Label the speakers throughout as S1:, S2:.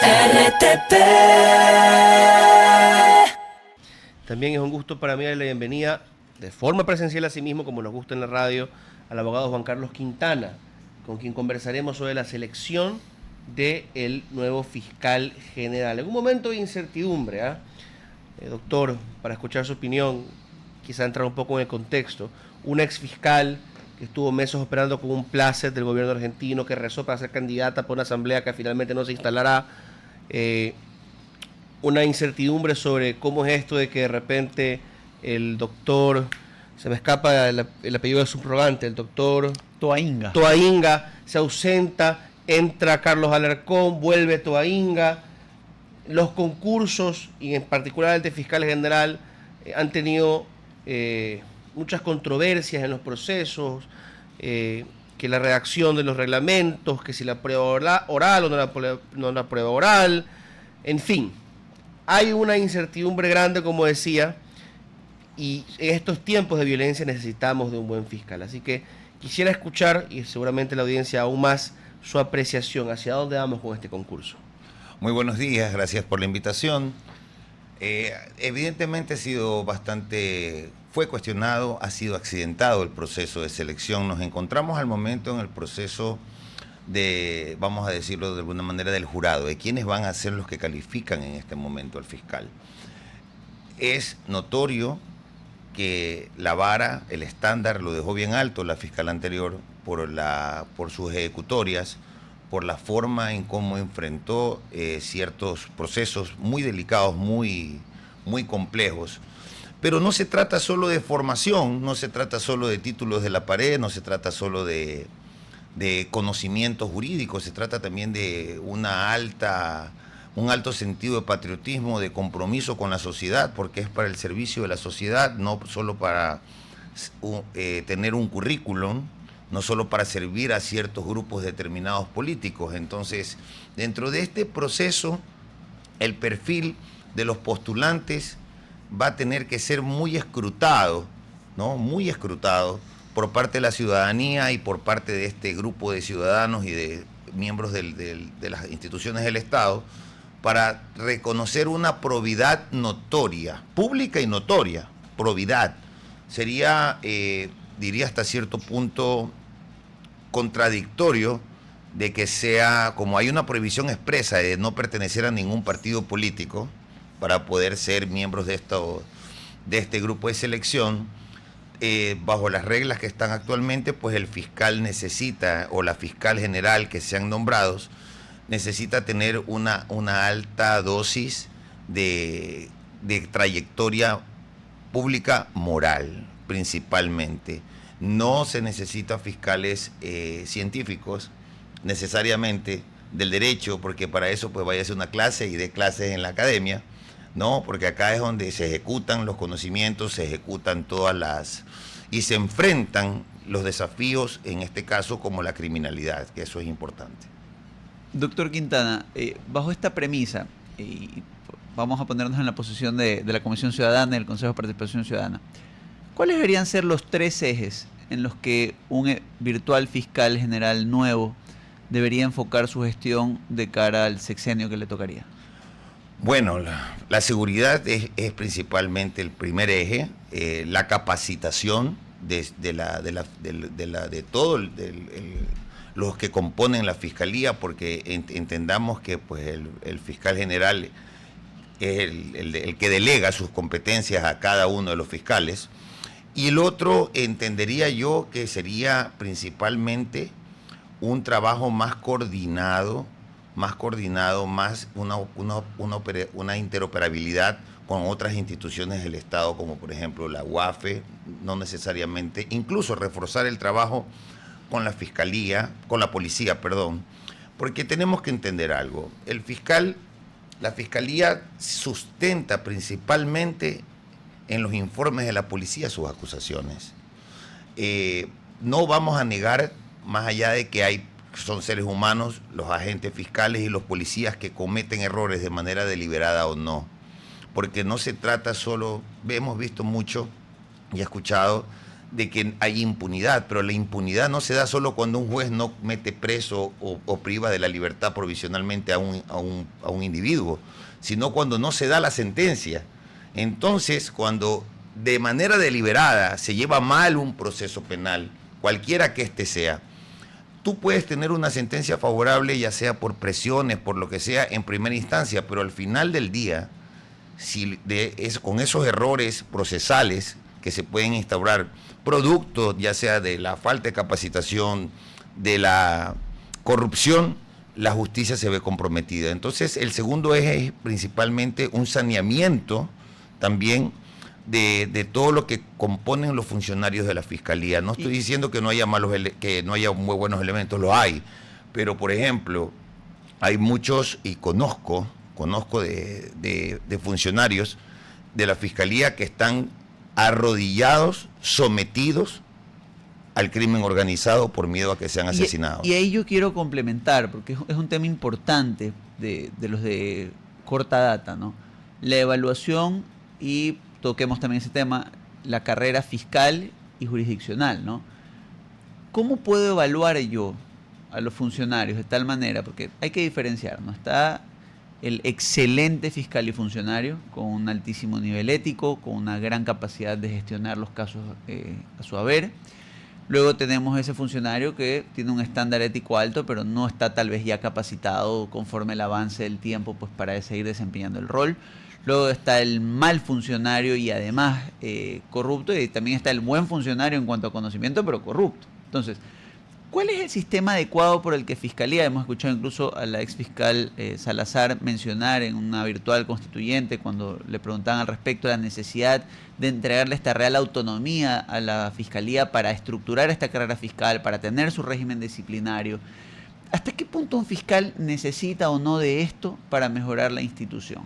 S1: RTP.
S2: También es un gusto para mí darle la bienvenida de forma presencial, así mismo como nos gusta en la radio, al abogado Juan Carlos Quintana, con quien conversaremos sobre la selección del nuevo fiscal general. En un momento de incertidumbre, doctor, para escuchar su opinión, quizá entrar un poco en el contexto, un ex fiscal que estuvo meses operando con un placer del gobierno argentino, que rezó para ser candidata por una asamblea que finalmente no se instalará, una incertidumbre sobre cómo es esto de que de repente el doctor, se me escapa el apellido de subrogante, el doctor Toainga se ausenta, entra Carlos Alarcón, vuelve Toainga. Los concursos, y en particular el de fiscal general, han tenido muchas controversias en los procesos, que la redacción de los reglamentos, que si la prueba oral o no la prueba oral, en fin. Hay una incertidumbre grande, como decía, y en estos tiempos de violencia necesitamos de un buen fiscal. Así que quisiera escuchar, y seguramente la audiencia aún más, su apreciación. ¿Hacia dónde vamos con este concurso?
S3: Muy buenos días, gracias por la invitación. Evidentemente fue cuestionado, ha sido accidentado el proceso de selección. Nos encontramos al momento en el proceso de, vamos a decirlo de alguna manera, del jurado, de quiénes van a ser los que califican en este momento al fiscal. Es notorio que la vara, el estándar, lo dejó bien alto la fiscal anterior por sus ejecutorias, por la forma en cómo enfrentó ciertos procesos muy delicados, muy complejos. Pero no se trata solo de formación, no se trata solo de títulos de la pared, no se trata solo de conocimientos jurídicos, se trata también de un alto sentido de patriotismo, de compromiso con la sociedad, porque es para el servicio de la sociedad, no solo para tener un currículum, no solo para servir a ciertos grupos determinados políticos. Entonces, dentro de este proceso, el perfil de los postulantes va a tener que ser muy escrutado, ¿no? Muy escrutado por parte de la ciudadanía y por parte de este grupo de ciudadanos y de miembros de las instituciones del Estado, para reconocer una probidad notoria, pública y notoria. Probidad sería, diría hasta cierto punto, contradictorio de que sea, como hay una prohibición expresa de no pertenecer a ningún partido político para poder ser miembros de este grupo de selección, bajo las reglas que están actualmente, pues el fiscal necesita, o la fiscal general que sean nombrados, necesita tener una alta dosis de trayectoria pública moral, principalmente. No se necesita fiscales científicos necesariamente del derecho, porque para eso pues vaya a hacer una clase y dé clases en la academia, ¿no? Porque acá es donde se ejecutan los conocimientos, se ejecutan y se enfrentan los desafíos, en este caso como la criminalidad, que eso es importante.
S4: Doctor Quintana, bajo esta premisa, y vamos a ponernos en la posición de la Comisión Ciudadana y el Consejo de Participación Ciudadana, ¿cuáles deberían ser los 3 ejes en los que un virtual fiscal general nuevo debería enfocar su gestión de cara al sexenio que le tocaría?
S3: Bueno, la seguridad es principalmente el primer eje, la capacitación de todos los que componen la fiscalía, porque entendamos que pues el fiscal general es el que delega sus competencias a cada uno de los fiscales. Y el otro, entendería yo, que sería principalmente un trabajo más coordinado, más una interoperabilidad con otras instituciones del Estado, como por ejemplo la UAFE, no necesariamente, incluso reforzar el trabajo con la policía, porque tenemos que entender algo. La fiscalía sustenta principalmente en los informes de la policía sus acusaciones. No vamos a negar, más allá de que son seres humanos, los agentes fiscales y los policías que cometen errores de manera deliberada o no, porque no se trata solo, hemos visto mucho y escuchado de que hay impunidad, pero la impunidad no se da solo cuando un juez no mete preso o priva de la libertad provisionalmente a un individuo, sino cuando no se da la sentencia. Entonces, cuando de manera deliberada se lleva mal un proceso penal, cualquiera que éste sea, tú puedes tener una sentencia favorable, ya sea por presiones, por lo que sea, en primera instancia, pero al final del día, con esos errores procesales que se pueden instaurar, producto ya sea de la falta de capacitación, de la corrupción, la justicia se ve comprometida. Entonces, el segundo eje es principalmente un saneamiento también de todo lo que componen los funcionarios de la Fiscalía. No estoy diciendo que no haya muy buenos elementos, lo hay, pero por ejemplo, hay muchos, y conozco de funcionarios de la Fiscalía que están arrodillados, sometidos al crimen organizado por miedo a que sean asesinados.
S4: Y ahí yo quiero complementar, porque es un tema importante de los de corta data, ¿no? La evaluación, y toquemos también ese tema, la carrera fiscal y jurisdiccional, ¿no? ¿Cómo puedo evaluar yo a los funcionarios de tal manera? Porque hay que diferenciar, ¿no? Está el excelente fiscal y funcionario con un altísimo nivel ético, con una gran capacidad de gestionar los casos a su haber. Luego tenemos ese funcionario que tiene un estándar ético alto, pero no está tal vez ya capacitado conforme el avance del tiempo pues para seguir desempeñando el rol. Luego está el mal funcionario y además corrupto, y también está el buen funcionario en cuanto a conocimiento, pero corrupto. Entonces, ¿cuál es el sistema adecuado por el que Fiscalía? Hemos escuchado incluso a la exfiscal Salazar mencionar en una virtual constituyente, cuando le preguntaban al respecto de la necesidad de entregarle esta real autonomía a la Fiscalía para estructurar esta carrera fiscal, para tener su régimen disciplinario. ¿Hasta qué punto un fiscal necesita o no de esto para mejorar la institución?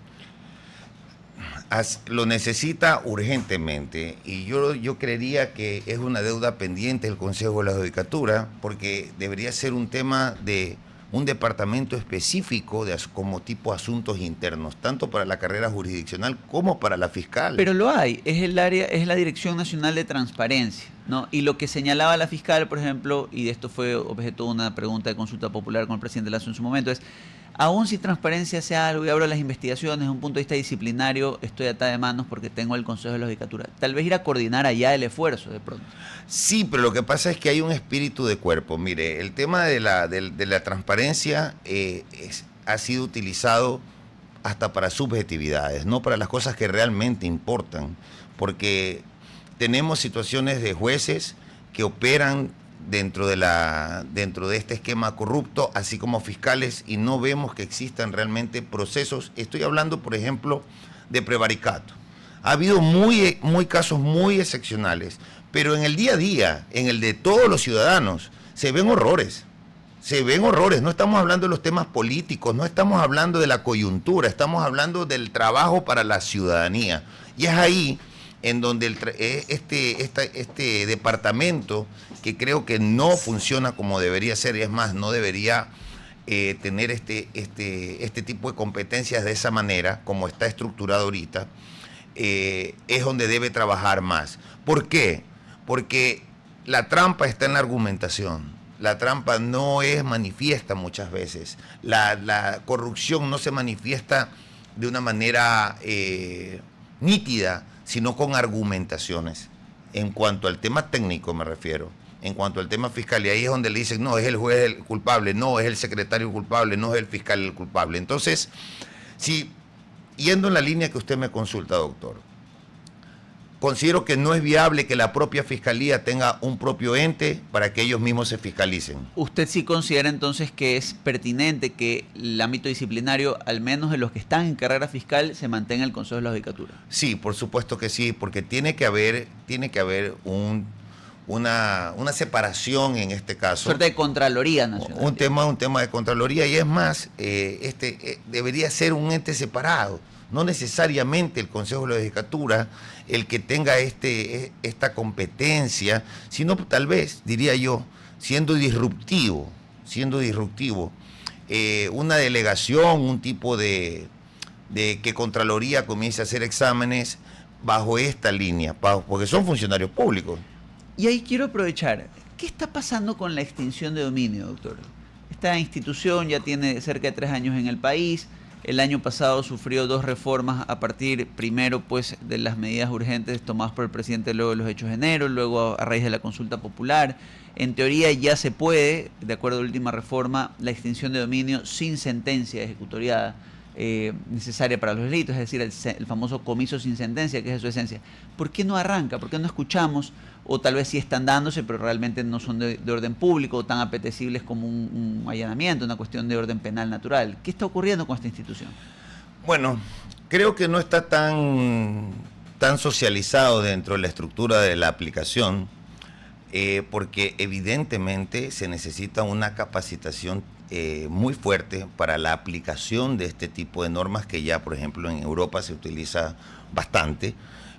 S3: Lo necesita urgentemente, y yo creería que es una deuda pendiente del Consejo de la Judicatura, porque debería ser un tema de un departamento específico como tipo asuntos internos, tanto para la carrera jurisdiccional como para la fiscal.
S4: Pero lo hay, es la Dirección Nacional de Transparencia, ¿no? Y lo que señalaba la fiscal, por ejemplo, y de esto fue objeto de una pregunta de consulta popular con el presidente Lazo en su momento, es: aún si transparencia sea algo y abro las investigaciones desde un punto de vista disciplinario, estoy atada de manos porque tengo el Consejo de la Judicatura. Tal vez ir a coordinar allá el esfuerzo de pronto.
S3: Sí, pero lo que pasa es que hay un espíritu de cuerpo. Mire, el tema de la transparencia ha sido utilizado hasta para subjetividades, no para las cosas que realmente importan, porque tenemos situaciones de jueces que operan dentro de este esquema corrupto, así como fiscales, y no vemos que existan realmente procesos. Estoy hablando, por ejemplo, de prevaricato. Ha habido casos muy excepcionales, pero en el día a día, en el de todos los ciudadanos, se ven horrores. No estamos hablando de los temas políticos, no estamos hablando de la coyuntura, estamos hablando del trabajo para la ciudadanía. Y es ahí en donde este departamento, que creo que no funciona como debería ser, y es más, no debería tener este tipo de competencias de esa manera, como está estructurado ahorita, es donde debe trabajar más. ¿Por qué? Porque la trampa está en la argumentación. La trampa no es manifiesta muchas veces. La corrupción no se manifiesta de una manera nítida, sino con argumentaciones. En cuanto al tema técnico me refiero, en cuanto al tema fiscal, y ahí es donde le dicen: no, es el juez el culpable, no, es el secretario culpable, no es el fiscal el culpable. Entonces, si yendo en la línea que usted me consulta, doctor, considero que no es viable que la propia Fiscalía tenga un propio ente para que ellos mismos se fiscalicen.
S4: ¿Usted sí considera entonces que es pertinente que el ámbito disciplinario, al menos de los que están en carrera fiscal, se mantenga en el Consejo de la Judicatura?
S3: Sí, por supuesto que sí, porque tiene que haber una separación en este caso.
S4: Suerte de Contraloría Nacional.
S3: Un tema de Contraloría, y es más, debería ser un ente separado. No necesariamente el Consejo de la Judicatura el que tenga esta competencia, sino tal vez, diría yo, siendo disruptivo, una delegación, un tipo de que Contraloría comience a hacer exámenes bajo esta línea, porque son funcionarios públicos.
S4: Y ahí quiero aprovechar, ¿qué está pasando con la extinción de dominio, doctor? Esta institución ya tiene cerca de 3 años en el país. El año pasado sufrió 2 reformas a partir, primero, pues, de las medidas urgentes tomadas por el presidente luego de los hechos de enero, luego a raíz de la consulta popular. En teoría ya se puede, de acuerdo a la última reforma, la extinción de dominio sin sentencia ejecutoriada necesaria para los delitos, es decir, el famoso comiso sin sentencia, que es su esencia. ¿Por qué no arranca? ¿Por qué no escuchamos? O tal vez sí están dándose, pero realmente no son de orden público o tan apetecibles como un allanamiento, una cuestión de orden penal natural. ¿Qué está ocurriendo con esta institución?
S3: Bueno, creo que no está tan socializado dentro de la estructura de la aplicación, porque evidentemente se necesita una capacitación muy fuerte para la aplicación de este tipo de normas que ya, por ejemplo, en Europa se utiliza bastante,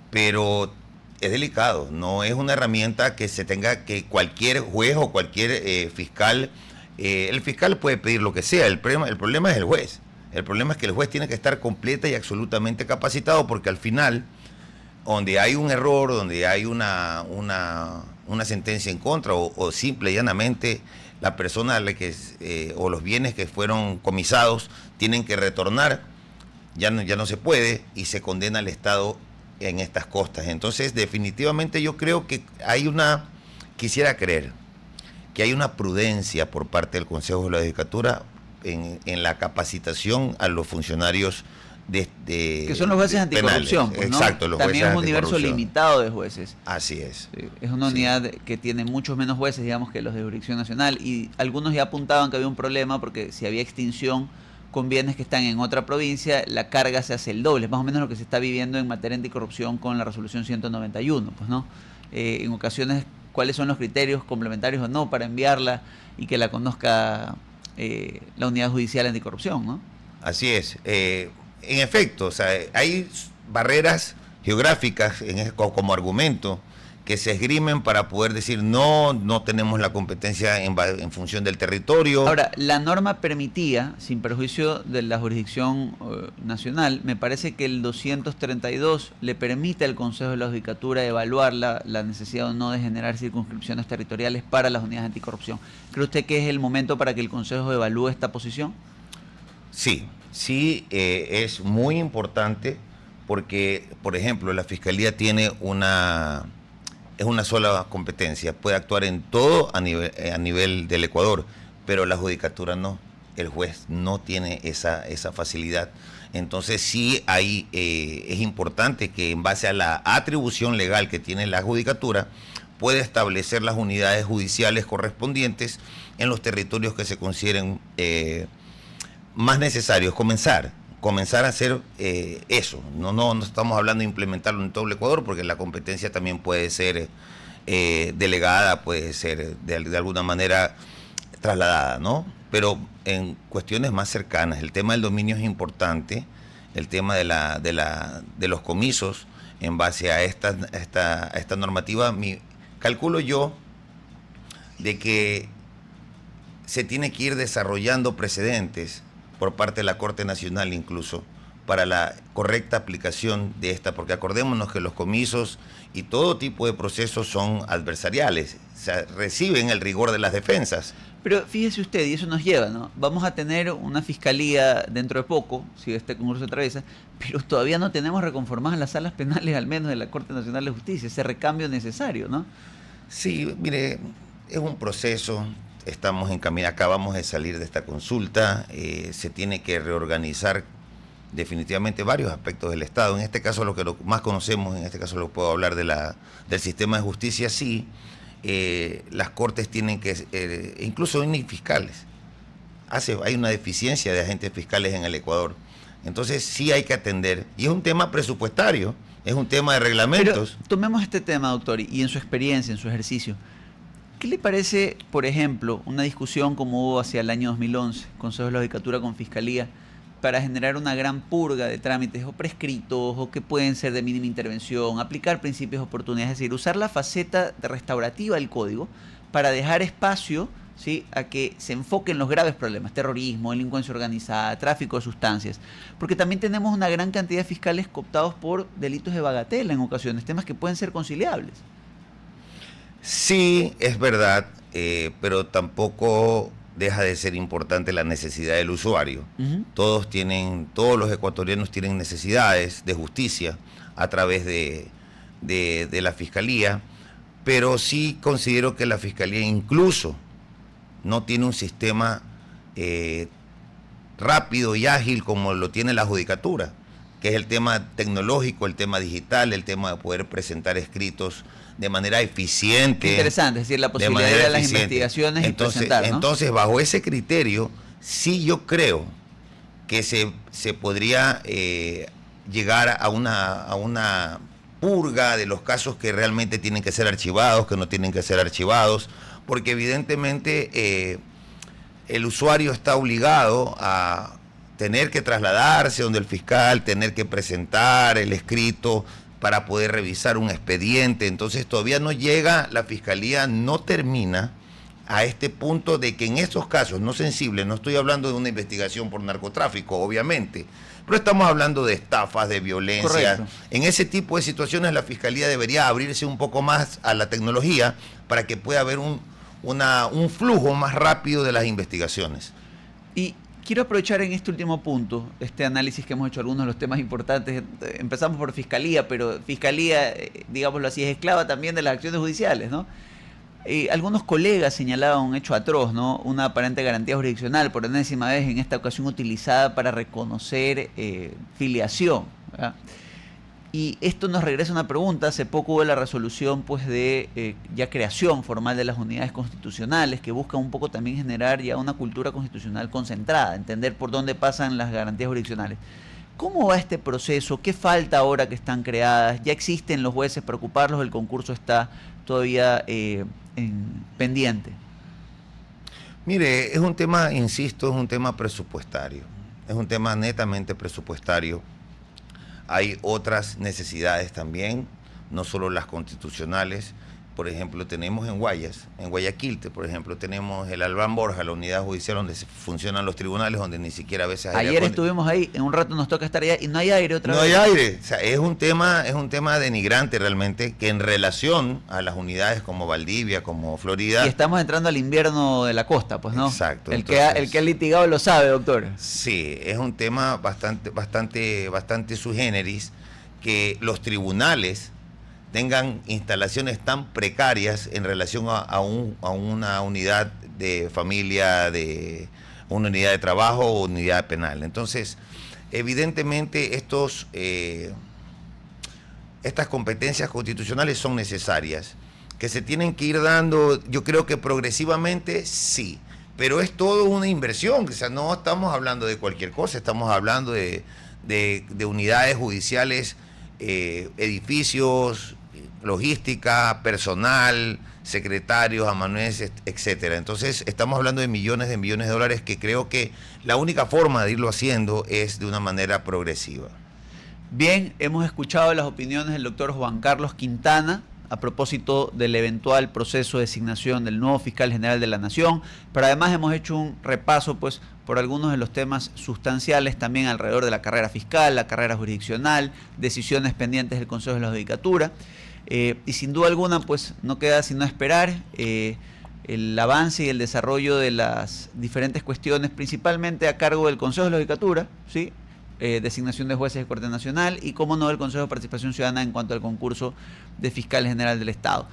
S3: pero es delicado, no es una herramienta que se tenga que cualquier juez o cualquier fiscal, el fiscal puede pedir lo que sea, el problema es el juez. El problema es que el juez tiene que estar completa y absolutamente capacitado, porque al final, donde hay un error, donde hay una sentencia en contra o simple y llanamente la persona o los bienes que fueron comisados tienen que retornar, ya no se puede y se condena al Estado en estas costas. Entonces, definitivamente yo creo que quisiera creer que hay una prudencia por parte del Consejo de la Judicatura en la capacitación a los funcionarios
S4: que son los jueces anticorrupción, pues, ¿no?
S3: Exacto, los
S4: también
S3: jueces
S4: es un universo limitado de jueces.
S3: Así es.
S4: Es una unidad que tiene muchos menos jueces, digamos, que los de jurisdicción nacional, y algunos ya apuntaban que había un problema porque si había extinción con bienes que están en otra provincia, la carga se hace el doble, es más o menos lo que se está viviendo en materia anticorrupción con la resolución 191, pues, ¿no? En ocasiones, ¿cuáles son los criterios complementarios o no para enviarla y que la conozca la unidad judicial anticorrupción, ¿no?
S3: Así es. En efecto, o sea, hay barreras geográficas como argumento que se esgrimen para poder decir no tenemos la competencia en función del territorio.
S4: Ahora, la norma permitía, sin perjuicio de la jurisdicción nacional, me parece que el 232 le permite al Consejo de la Judicatura evaluar la necesidad o no de generar circunscripciones territoriales para las unidades anticorrupción. ¿Cree usted que es el momento para que el Consejo evalúe esta posición?
S3: Sí, es muy importante porque, por ejemplo, la Fiscalía tiene es una sola competencia, puede actuar en todo a nivel del Ecuador, pero la Judicatura no, el juez no tiene esa facilidad. Entonces sí es importante que en base a la atribución legal que tiene la Judicatura pueda establecer las unidades judiciales correspondientes en los territorios que se consideren más necesarios, comenzar a hacer eso. No estamos hablando de implementarlo en todo el Ecuador, porque la competencia también puede ser delegada, puede ser de alguna manera trasladada, ¿no? Pero en cuestiones más cercanas, el tema del dominio es importante, el tema de los comisos en base a esta normativa. Calculo yo de que se tiene que ir desarrollando precedentes por parte de la Corte Nacional incluso, para la correcta aplicación de esta, porque acordémonos que los comisos y todo tipo de procesos son adversariales, o sea, reciben el rigor de las defensas.
S4: Pero fíjese usted, y eso nos lleva, ¿no? Vamos a tener una fiscalía dentro de poco, si este concurso se atraviesa, pero todavía no tenemos reconformadas las salas penales, al menos de la Corte Nacional de Justicia, ese recambio necesario, ¿no?
S3: Sí, mire, es un proceso. Estamos en camino, acabamos de salir de esta consulta, se tiene que reorganizar definitivamente varios aspectos del Estado. En este caso, lo que más conocemos, en este caso lo puedo hablar del sistema de justicia, sí. Las cortes tienen que, incluso ni fiscales, hay una deficiencia de agentes fiscales en el Ecuador. Entonces sí hay que atender, y es un tema presupuestario, es un tema de reglamentos.
S4: Pero tomemos este tema, doctor, y en su experiencia, en su ejercicio, ¿qué le parece, por ejemplo, una discusión como hubo hacia el año 2011, Consejo de la Judicatura con Fiscalía, para generar una gran purga de trámites o prescritos o que pueden ser de mínima intervención, aplicar principios de oportunidad, es decir, usar la faceta restaurativa del código para dejar espacio, ¿sí?, a que se enfoquen los graves problemas, terrorismo, delincuencia organizada, tráfico de sustancias? Porque también tenemos una gran cantidad de fiscales cooptados por delitos de bagatela en ocasiones, temas que pueden ser conciliables.
S3: Sí, es verdad, pero tampoco deja de ser importante la necesidad del usuario. Todos los ecuatorianos tienen necesidades de justicia a través de la Fiscalía, pero sí considero que la Fiscalía incluso no tiene un sistema rápido y ágil como lo tiene la Judicatura, que es el tema tecnológico, el tema digital, el tema de poder presentar escritos de manera eficiente.
S4: Interesante, es decir, la posibilidad de las investigaciones
S3: entonces,
S4: y presentar, ¿no?
S3: Entonces, bajo ese criterio, sí yo creo que se podría llegar a una purga de los casos que realmente tienen que ser archivados, que no tienen que ser archivados, porque evidentemente el usuario está obligado a tener que trasladarse donde el fiscal, tener que presentar el escrito para poder revisar un expediente. Entonces todavía no llega, la Fiscalía no termina a este punto de que en estos casos no sensibles, no estoy hablando de una investigación por narcotráfico, obviamente, pero estamos hablando de estafas, de violencia. Correcto. En ese tipo de situaciones la Fiscalía debería abrirse un poco más a la tecnología para que pueda haber un flujo más rápido de las investigaciones.
S4: Y quiero aprovechar en este último punto, este análisis que hemos hecho, algunos de los temas importantes. Empezamos por Fiscalía, pero Fiscalía, digámoslo así, es esclava también de las acciones judiciales, ¿no? Algunos colegas señalaban un hecho atroz, ¿no? Una aparente garantía jurisdiccional, por enésima vez en esta ocasión utilizada para reconocer filiación, ¿verdad? Y esto nos regresa a una pregunta. Hace poco hubo la resolución pues de ya creación formal de las unidades constitucionales, que busca un poco también generar ya una cultura constitucional concentrada, entender por dónde pasan las garantías jurisdiccionales. ¿Cómo va este proceso? ¿Qué falta ahora que están creadas? ¿Ya existen los jueces para ocuparlos? ¿El concurso está todavía pendiente?
S3: Mire, es un tema, insisto, es un tema presupuestario. Es un tema netamente presupuestario. Hay otras necesidades también, no solo las constitucionales. Por ejemplo, tenemos en Guayaquil, por ejemplo, tenemos el Albán Borja, la unidad judicial donde funcionan los tribunales, donde ni siquiera a veces hay
S4: aire. Ayer estuvimos ahí, en un rato nos toca estar allá y no hay aire otra vez.
S3: No hay aire, o sea, es un tema denigrante realmente, que en relación a las unidades como Valdivia, como Florida.
S4: Y estamos entrando al invierno de la costa, pues, ¿no?
S3: Exacto.
S4: El que ha litigado lo sabe, doctor.
S3: Sí, es un tema bastante sui generis, que los tribunales tengan instalaciones tan precarias en relación a una unidad de familia, de una unidad de trabajo o unidad penal. Entonces, evidentemente estas competencias constitucionales son necesarias, que se tienen que ir dando, yo creo que progresivamente sí, pero es todo una inversión. O sea, no estamos hablando de cualquier cosa, estamos hablando de unidades judiciales, edificios, logística, personal, secretarios, amanuenses, etcétera. Entonces, estamos hablando de millones de dólares, que creo que la única forma de irlo haciendo es de una manera progresiva.
S4: Bien, hemos escuchado las opiniones del doctor Juan Carlos Quintana a propósito del eventual proceso de designación del nuevo fiscal general de la Nación, pero además hemos hecho un repaso pues por algunos de los temas sustanciales también alrededor de la carrera fiscal, la carrera jurisdiccional, decisiones pendientes del Consejo de la Judicatura. Y sin duda alguna, pues no queda sino esperar el avance y el desarrollo de las diferentes cuestiones, principalmente a cargo del Consejo de la Judicatura, ¿sí? Designación de jueces de Corte Nacional y, como no, el Consejo de Participación Ciudadana en cuanto al concurso de Fiscal General del Estado.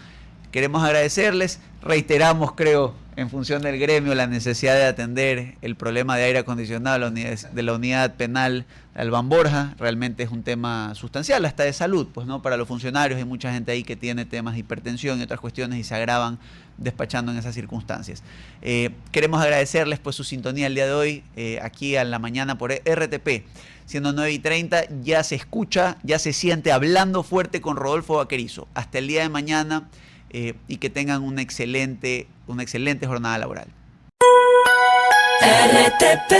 S4: Queremos agradecerles, reiteramos, creo, en función del gremio, la necesidad de atender el problema de aire acondicionado de la unidad penal de Albán Borja. Realmente es un tema sustancial, hasta de salud, pues, ¿no? Para los funcionarios hay mucha gente ahí que tiene temas de hipertensión y otras cuestiones y se agravan despachando en esas circunstancias. Queremos agradecerles pues su sintonía el día de hoy, aquí a la mañana por RTP. Siendo 9:30, ya se escucha, ya se siente Hablando Fuerte con Rodolfo Vaquerizo. Hasta el día de mañana. Y que tengan una excelente jornada laboral.
S1: RTP